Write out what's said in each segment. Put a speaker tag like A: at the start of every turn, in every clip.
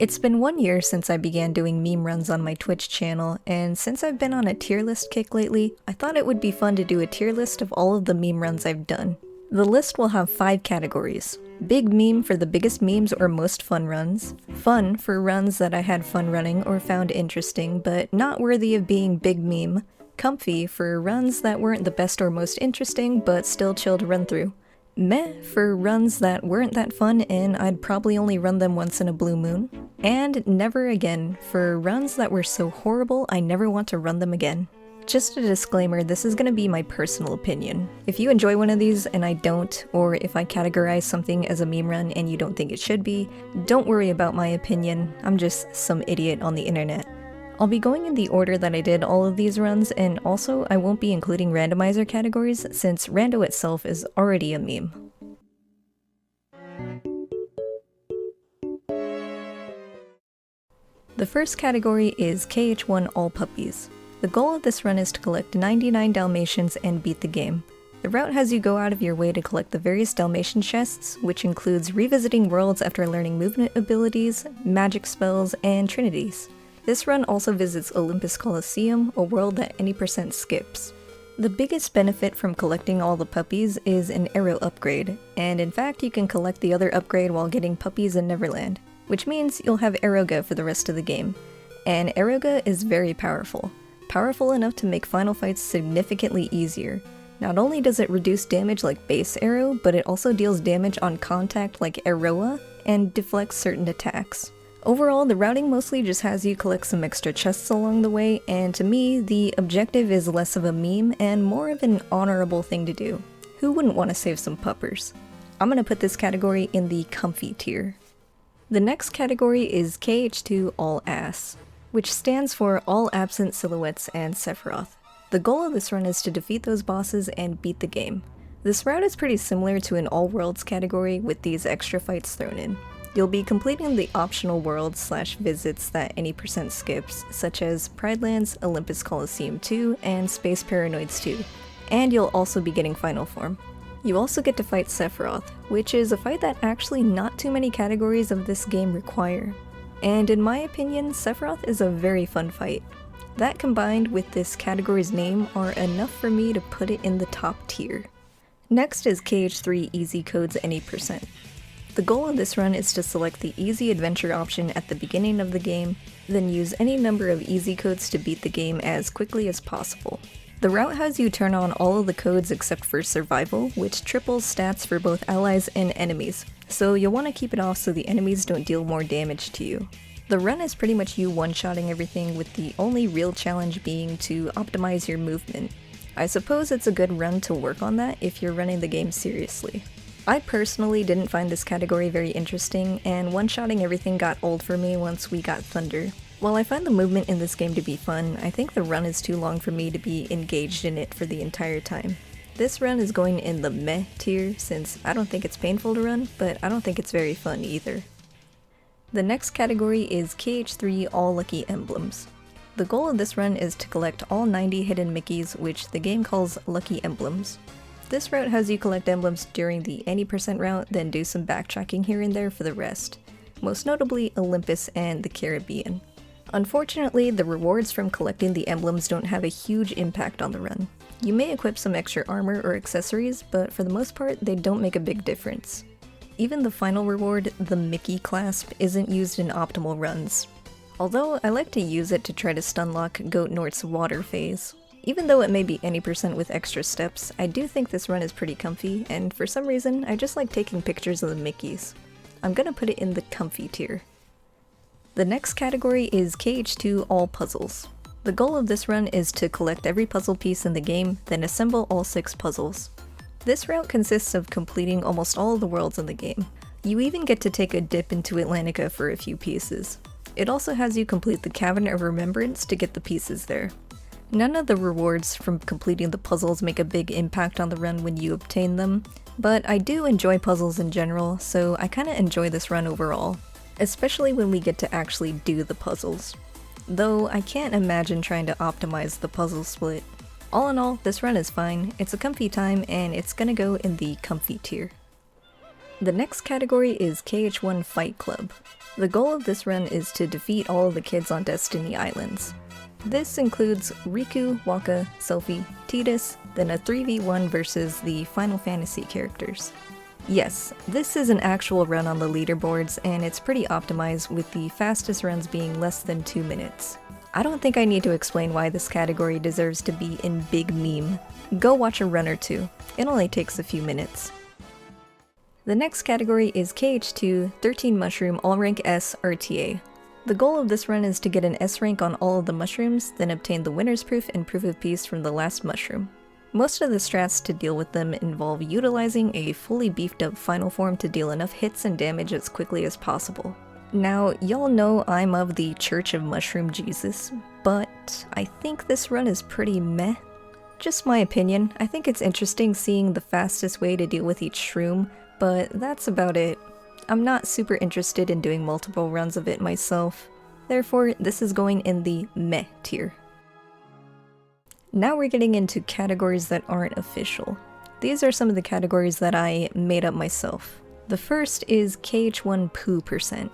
A: It's been 1 year since I began doing meme runs on my Twitch channel, and since I've been on a tier list kick lately, I thought it would be fun to do a tier list of all of the meme runs I've done. The list will have 5 categories. Big meme for the biggest memes or most fun runs. Fun for runs that I had fun running or found interesting, but not worthy of being big meme. Comfy for runs that weren't the best or most interesting, but still chill to run through. Meh for runs that weren't that fun and I'd probably only run them once in a blue moon. And never again for runs that were so horrible I never want to run them again. Just a disclaimer, this is gonna be my personal opinion. If you enjoy one of these and I don't, or if I categorize something as a meme run and you don't think it should be, don't worry about my opinion, I'm just some idiot on the internet. I'll be going in the order that I did all of these runs, and also I won't be including randomizer categories since rando itself is already a meme. The first category is KH1 All Puppies. The goal of this run is to collect 99 Dalmatians and beat the game. The route has you go out of your way to collect the various Dalmatian chests, which includes revisiting worlds after learning movement abilities, magic spells, and trinities. This run also visits Olympus Coliseum, a world that any percent skips. The biggest benefit from collecting all the puppies is an arrow upgrade, and in fact you can collect the other upgrade while getting puppies in Neverland, which means you'll have Arrowga for the rest of the game. And Arrowga is very powerful. Powerful enough to make final fights significantly easier. Not only does it reduce damage like base arrow, but it also deals damage on contact like Arrowa, and deflects certain attacks. Overall, the routing mostly just has you collect some extra chests along the way, and to me, the objective is less of a meme and more of an honorable thing to do. Who wouldn't want to save some puppers? I'm gonna put this category in the comfy tier. The next category is KH2 All ASS, which stands for All Absent Silhouettes and Sephiroth. The goal of this run is to defeat those bosses and beat the game. This route is pretty similar to an All Worlds category with these extra fights thrown in. You'll be completing the optional worlds/visits that any percent skips, such as Pridelands, Olympus Coliseum 2, and Space Paranoids 2, and you'll also be getting Final Form. You also get to fight Sephiroth, which is a fight that actually not too many categories of this game require. And in my opinion, Sephiroth is a very fun fight. That combined with this category's name are enough for me to put it in the top tier. Next is KH3 EZ Codes Any percent. The goal of this run is to select the easy adventure option at the beginning of the game, then use any number of easy codes to beat the game as quickly as possible. The route has you turn on all of the codes except for survival, which triples stats for both allies and enemies, so you'll want to keep it off so the enemies don't deal more damage to you. The run is pretty much you one-shotting everything, with the only real challenge being to optimize your movement. I suppose it's a good run to work on that if you're running the game seriously. I personally didn't find this category very interesting, and one-shotting everything got old for me once we got Thunder. While I find the movement in this game to be fun, I think the run is too long for me to be engaged in it for the entire time. This run is going in the meh tier since I don't think it's painful to run, but I don't think it's very fun either. The next category is KH3 All Lucky Emblems. The goal of this run is to collect all 90 hidden Mickeys, which the game calls Lucky Emblems. This route has you collect emblems during the any percent route, then do some backtracking here and there for the rest, most notably Olympus and the Caribbean. Unfortunately, the rewards from collecting the emblems don't have a huge impact on the run. You may equip some extra armor or accessories, but for the most part, they don't make a big difference. Even the final reward, the Mickey clasp, isn't used in optimal runs. Although I like to use it to try to stunlock Goat Nort's water phase. Even though it may be any percent with extra steps, I do think this run is pretty comfy, and for some reason, I just like taking pictures of the Mickeys. I'm gonna put it in the comfy tier. The next category is KH2 All Puzzles. The goal of this run is to collect every puzzle piece in the game, then assemble all 6 puzzles. This route consists of completing almost all of the worlds in the game. You even get to take a dip into Atlantica for a few pieces. It also has you complete the Cavern of Remembrance to get the pieces there. None of the rewards from completing the puzzles make a big impact on the run when you obtain them, but I do enjoy puzzles in general, so I kinda enjoy this run overall, especially when we get to actually do the puzzles. Though I can't imagine trying to optimize the puzzle split. All in all, this run is fine, it's a comfy time, and it's gonna go in the comfy tier. The next category is KH1 Fight Club. The goal of this run is to defeat all of the kids on Destiny Islands. This includes Riku, Waka, Selphie, Tidus, then a 3v1 versus the Final Fantasy characters. Yes, this is an actual run on the leaderboards, and it's pretty optimized with the fastest runs being less than 2 minutes. I don't think I need to explain why this category deserves to be in big meme. Go watch a run or two. It only takes a few minutes. The next category is KH2 13 Mushroom All Rank S RTA. The goal of this run is to get an S rank on all of the mushrooms, then obtain the winner's proof and proof of peace from the last mushroom. Most of the strats to deal with them involve utilizing a fully beefed up final form to deal enough hits and damage as quickly as possible. Now, y'all know I'm of the Church of Mushroom Jesus, but I think this run is pretty meh. Just my opinion. I think it's interesting seeing the fastest way to deal with each shroom, but that's about it. I'm not super interested in doing multiple runs of it myself. Therefore, this is going in the meh tier. Now we're getting into categories that aren't official. These are some of the categories that I made up myself. The first is KH1 Pooh %.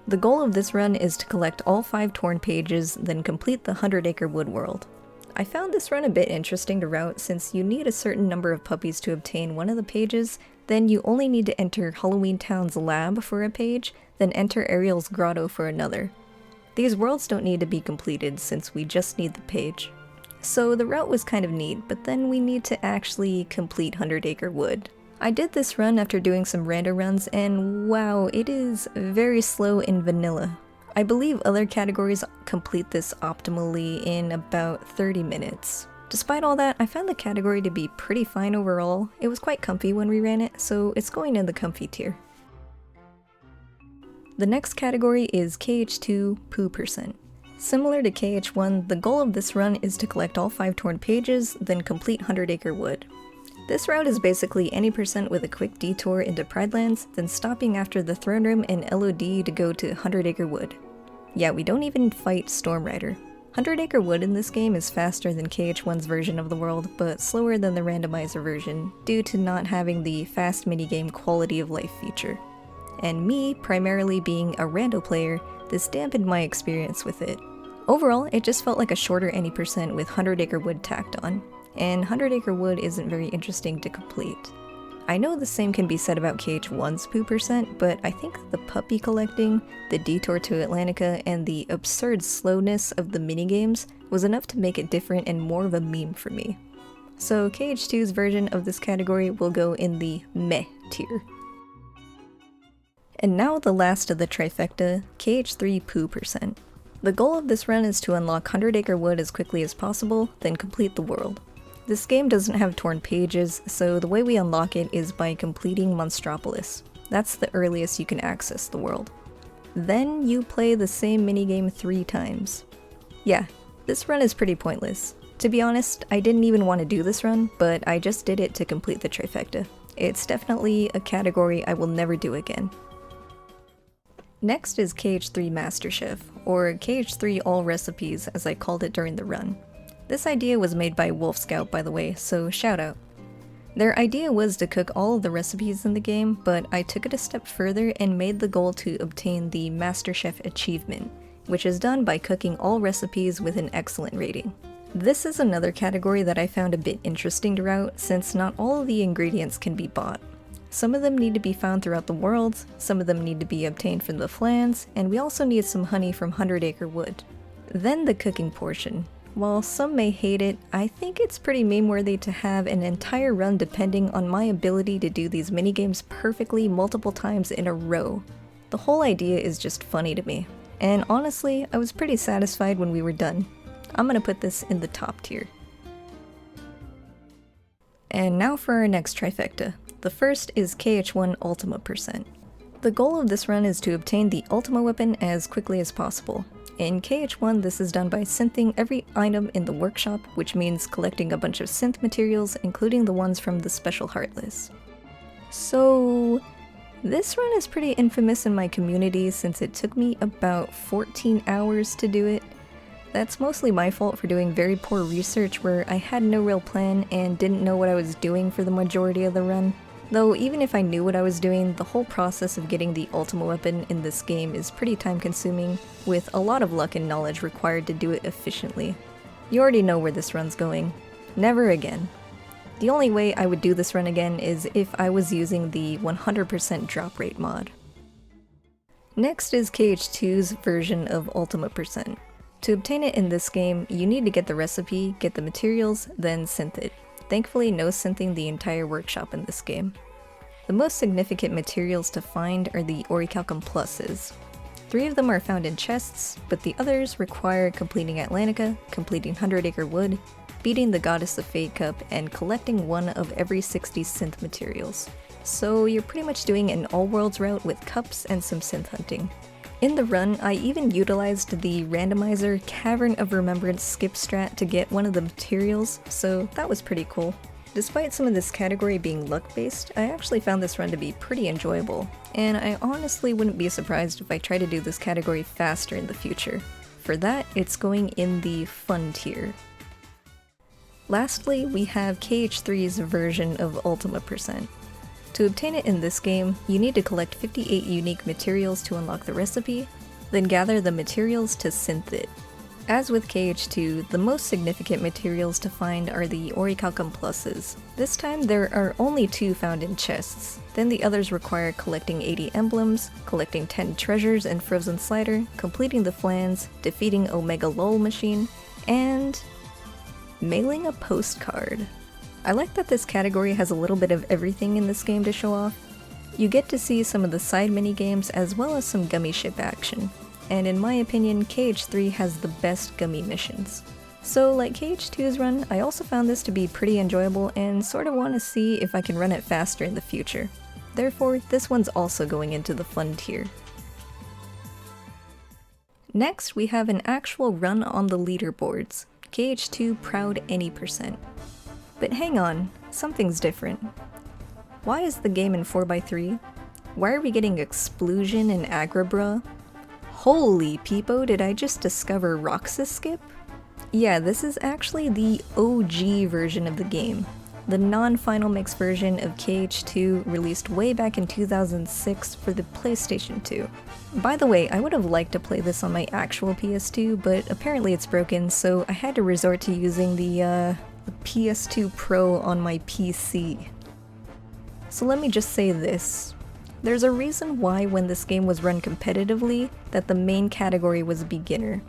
A: The goal of this run is to collect all 5 torn pages, then complete the 100 Acre Wood World. I found this run a bit interesting to route since you need a certain number of puppies to obtain one of the pages, then you only need to enter Halloween Town's lab for a page, then enter Ariel's grotto for another. These worlds don't need to be completed since we just need the page. So the route was kind of neat, but then we need to actually complete 100 Acre Wood. I did this run after doing some rando runs, and wow, it is very slow in vanilla. I believe other categories complete this optimally in about 30 minutes. Despite all that, I found the category to be pretty fine overall. It was quite comfy when we ran it, so it's going in the comfy tier. The next category is KH2 Pooh %. Similar to KH1, the goal of this run is to collect all 5 torn pages, then complete 100 Acre Wood. This route is basically any % with a quick detour into Pridelands, then stopping after the Throne Room and LOD to go to 100 Acre Wood. Yeah, we don't even fight Stormrider. 100 Acre Wood in this game is faster than KH1's version of the world, but slower than the randomizer version, due to not having the fast minigame quality of life feature. And me, primarily being a rando player, this dampened my experience with it. Overall, it just felt like a shorter any % with 100 Acre Wood tacked on, and 100 Acre Wood isn't very interesting to complete. I know the same can be said about KH1's Pooh %, but I think the puppy collecting, the detour to Atlantica, and the absurd slowness of the minigames was enough to make it different and more of a meme for me. So KH2's version of this category will go in the meh tier. And now the last of the trifecta, KH3 Pooh %. The goal of this run is to unlock 100 Acre Wood as quickly as possible, then complete the world. This game doesn't have torn pages, so the way we unlock it is by completing Monstropolis. That's the earliest you can access the world. Then you play the same minigame 3 times. Yeah, this run is pretty pointless. To be honest, I didn't even want to do this run, but I just did it to complete the trifecta. It's definitely a category I will never do again. Next is KH3 Master Chef, or KH3 All Recipes as I called it during the run. This idea was made by Wolf Scout, by the way, so shout out. Their idea was to cook all of the recipes in the game, but I took it a step further and made the goal to obtain the Master Chef achievement, which is done by cooking all recipes with an excellent rating. This is another category that I found a bit interesting to route, since not all of the ingredients can be bought. Some of them need to be found throughout the world, some of them need to be obtained from the flans, and we also need some honey from 100 Acre Wood. Then the cooking portion. While some may hate it, I think it's pretty meme-worthy to have an entire run depending on my ability to do these minigames perfectly multiple times in a row. The whole idea is just funny to me, and honestly, I was pretty satisfied when we were done. I'm gonna put this in the top tier. And now for our next trifecta. The first is KH1 Ultima %. The goal of this run is to obtain the Ultima weapon as quickly as possible. In KH1, this is done by synthing every item in the workshop, which means collecting a bunch of synth materials, including the ones from the Special Heartless. So, this run is pretty infamous in my community since it took me about 14 hours to do it. That's mostly my fault for doing very poor research where I had no real plan and didn't know what I was doing for the majority of the run. Though even if I knew what I was doing, the whole process of getting the Ultima weapon in this game is pretty time consuming, with a lot of luck and knowledge required to do it efficiently. You already know where this run's going. Never again. The only way I would do this run again is if I was using the 100% drop rate mod. Next is KH2's version of Ultima %. To obtain it in this game, you need to get the recipe, get the materials, then synth it. Thankfully, no synthing the entire workshop in this game. The most significant materials to find are the Orichalcum Pluses. 3 of them are found in chests, but the others require completing Atlantica, completing 100 Acre Wood, beating the Goddess of Fate Cup, and collecting 1 of every 60 synth materials. So you're pretty much doing an all-worlds route with cups and some synth hunting. In the run, I even utilized the randomizer Cavern of Remembrance skip strat to get 1 of the materials, so that was pretty cool. Despite some of this category being luck-based, I actually found this run to be pretty enjoyable, and I honestly wouldn't be surprised if I try to do this category faster in the future. For that, it's going in the fun tier. Lastly, we have KH3's version of Ultima %. To obtain it in this game, you need to collect 58 unique materials to unlock the recipe, then gather the materials to synth it. As with KH2, the most significant materials to find are the Orichalcum Pluses. This time there are only 2 found in chests, then the others require collecting 80 emblems, collecting 10 treasures and Frozen Slider, completing the flans, defeating Omega Lol Machine, and mailing a postcard. I like that this category has a little bit of everything in this game to show off. You get to see some of the side minigames as well as some gummy ship action, and in my opinion, KH3 has the best gummy missions. So like KH2's run, I also found this to be pretty enjoyable and sort of want to see if I can run it faster in the future. Therefore, this one's also going into the fun tier. Next, we have an actual run on the leaderboards, KH2 Proud Any %. But hang on, something's different. Why is the game in 4x3? Why are we getting Explosion and Acre, bruh? Holy peepo, did I just discover Roxas Skip? Yeah, this is actually the OG version of the game. The non-final mix version of KH2 released way back in 2006 for the PlayStation 2. By the way, I would have liked to play this on my actual PS2, but apparently it's broken, so I had to resort to using the PS2 Pro on my PC. So let me just say this. There's a reason why when this game was run competitively, that the main category was beginner.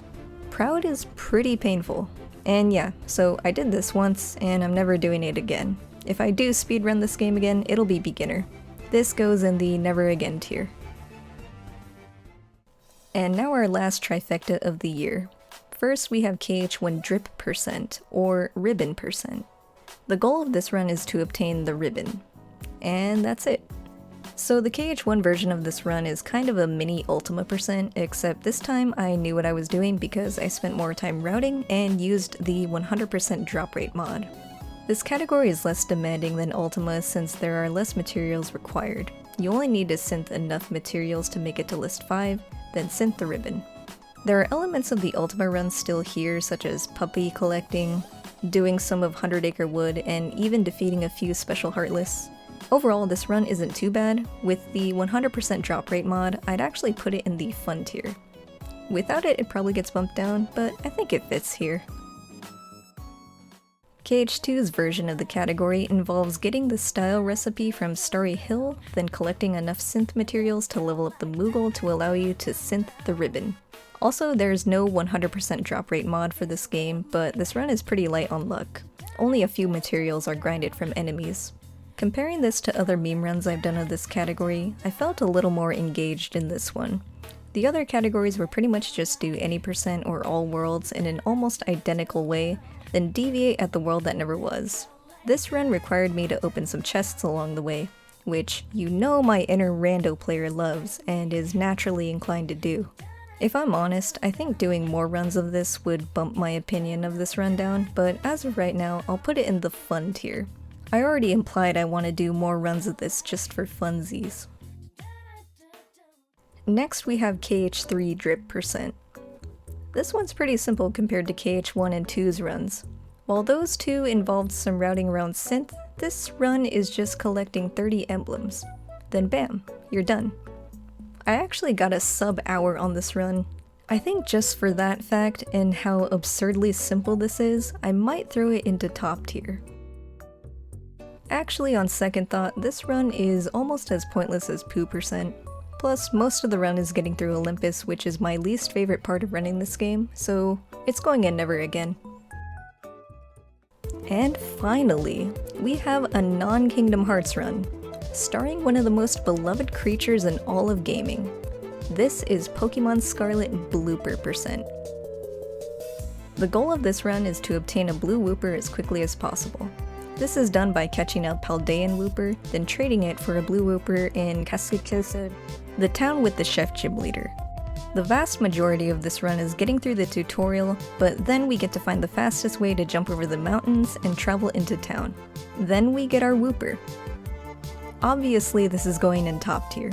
A: Proud is pretty painful. And yeah, so I did this once, and I'm never doing it again. If I do speedrun this game again, it'll be beginner. This goes in the never again tier. And now our last trifecta of the year. First, we have KH1 Drip %, or Ribbon %. The goal of this run is to obtain the ribbon. And that's it. So the KH1 version of this run is kind of a mini Ultima %, except this time I knew what I was doing because I spent more time routing and used the 100% drop rate mod. This category is less demanding than Ultima since there are less materials required. You only need to synth enough materials to make it to list 5, then synth the ribbon. There are elements of the Ultima run still here, such as puppy collecting, doing some of 100 Acre Wood, and even defeating a few special Heartless. Overall, this run isn't too bad. With the 100% drop rate mod, I'd actually put it in the fun tier. Without it, it probably gets bumped down, but I think it fits here. KH2's version of the category involves getting the style recipe from Starry Hill, then collecting enough synth materials to level up the Moogle to allow you to synth the ribbon. Also, there's no 100% drop rate mod for this game, but this run is pretty light on luck. Only a few materials are grinded from enemies. Comparing this to other meme runs I've done of this category, I felt a little more engaged in this one. The other categories were pretty much just do any % or all worlds in an almost identical way, then deviate at the world that never was. This run required me to open some chests along the way, which you know my inner rando player loves and is naturally inclined to do. If I'm honest, I think doing more runs of this would bump my opinion of this run down, but as of right now, I'll put it in the fun tier. I already implied I want to do more runs of this just for funsies. Next we have KH3 Drip %. This one's pretty simple compared to KH1 and 2's runs. While those two involved some routing around synth, This run is just collecting 30 emblems. Then bam, you're done. I actually got a sub-hour on this run. I think just for that fact and how absurdly simple this is, I might throw it into top tier. Actually, on second thought, this run is almost as pointless as Pooh%. Plus, most of the run is getting through Olympus, which is my least favorite part of running this game, so it's going in never again. And finally, we have a non-Kingdom Hearts run, starring one of the most beloved creatures in all of gaming. This is Pokemon Scarlet Blooper%. The goal of this run is to obtain a blue Wooper as quickly as possible. This is done by catching a Paldean Wooper, then trading it for a blue Wooper in XIII, the town with the Chef Gym leader. The vast majority of this run is getting through the tutorial, but then we get to find the fastest way to jump over the mountains and travel into town. Then we get our Wooper. Obviously this is going in top tier.